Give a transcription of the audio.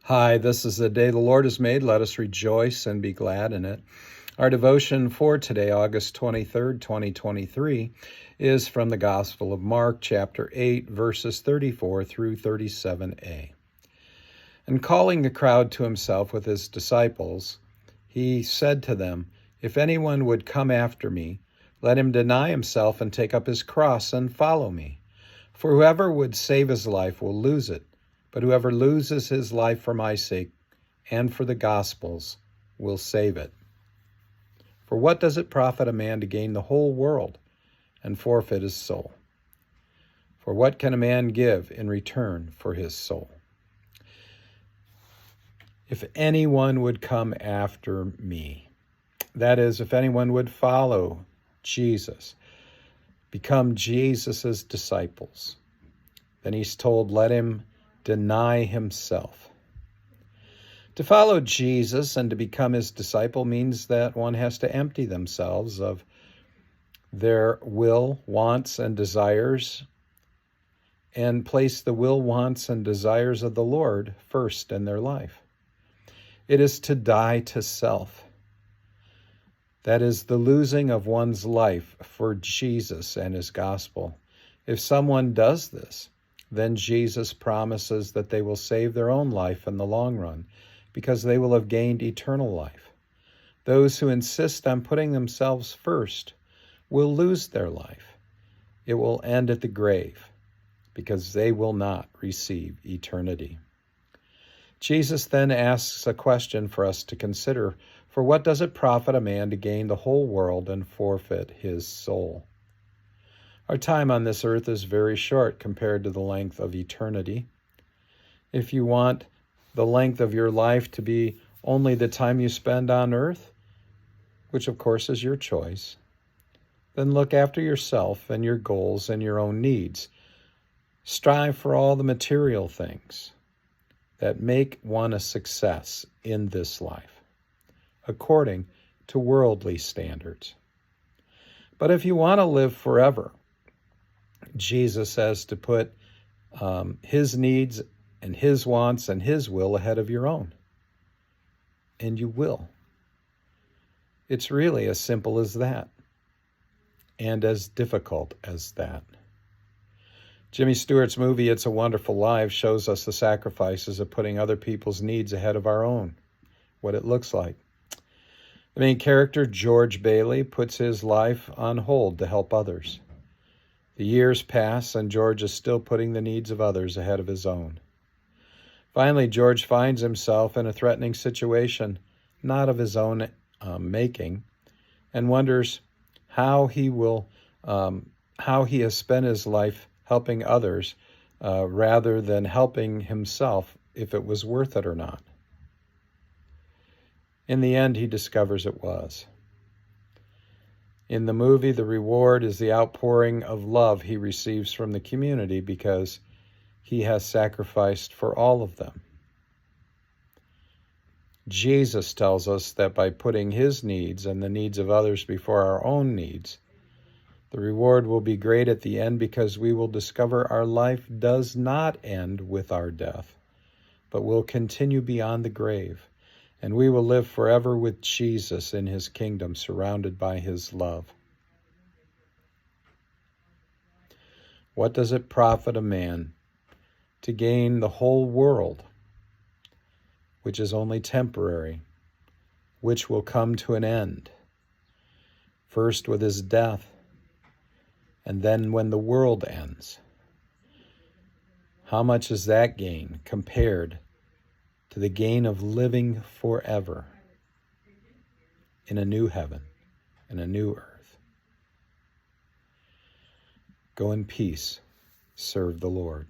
Hi, this is the day the Lord has made. Let us rejoice and be glad in it. Our devotion for today, August 23rd, 2023, is from the Gospel of Mark, chapter 8, verses 34 through 37a. And calling the crowd to himself with his disciples, he said to them, "If anyone would come after me, let him deny himself and take up his cross and follow me. For whoever would save his life will lose it, but whoever loses his life for my sake and for the gospel's will save it. For what does it profit a man to gain the whole world and forfeit his soul? For what can a man give in return for his soul? If anyone would come after me," that is, if anyone would follow Jesus, become Jesus's disciples, then he's told, let him deny himself. To follow Jesus and to become his disciple means that one has to empty themselves of their will, wants, and desires and place the will, wants, and desires of the Lord first in their life. It is to die to self. That is the losing of one's life for Jesus and his gospel. If someone does this, then Jesus promises that they will save their own life in the long run because they will have gained eternal life. Those who insist on putting themselves first will lose their life. It will end at the grave because they will not receive eternity. Jesus then asks a question for us to consider. For what does it profit a man to gain the whole world and forfeit his soul? Our time on this earth is very short compared to the length of eternity. If you want the length of your life to be only the time you spend on earth, which of course is your choice, then look after yourself and your goals and your own needs. Strive for all the material things that make one a success in this life, according to worldly standards. But if you want to live forever, Jesus says to put his needs and his wants and his will ahead of your own. And you will. It's really as simple as that, and as difficult as that. Jimmy Stewart's movie, It's a Wonderful Life, shows us the sacrifices of putting other people's needs ahead of our own, what it looks like. The main character, George Bailey, puts his life on hold to help others. The years pass, and George is still putting the needs of others ahead of his own. Finally, George finds himself in a threatening situation, not of his own making, and wonders how he has spent his life helping others rather than helping himself, if it was worth it or not. In the end, he discovers it was. In the movie, the reward is the outpouring of love he receives from the community because he has sacrificed for all of them. Jesus tells us that by putting his needs and the needs of others before our own needs, the reward will be great at the end because we will discover our life does not end with our death, but will continue beyond the grave. And we will live forever with Jesus in his kingdom, surrounded by his love. What does it profit a man to gain the whole world, which is only temporary, which will come to an end, first with his death, and then when the world ends? How much is that gain compared to the gain of living forever in a new heaven and a new earth? Go in peace, serve the Lord.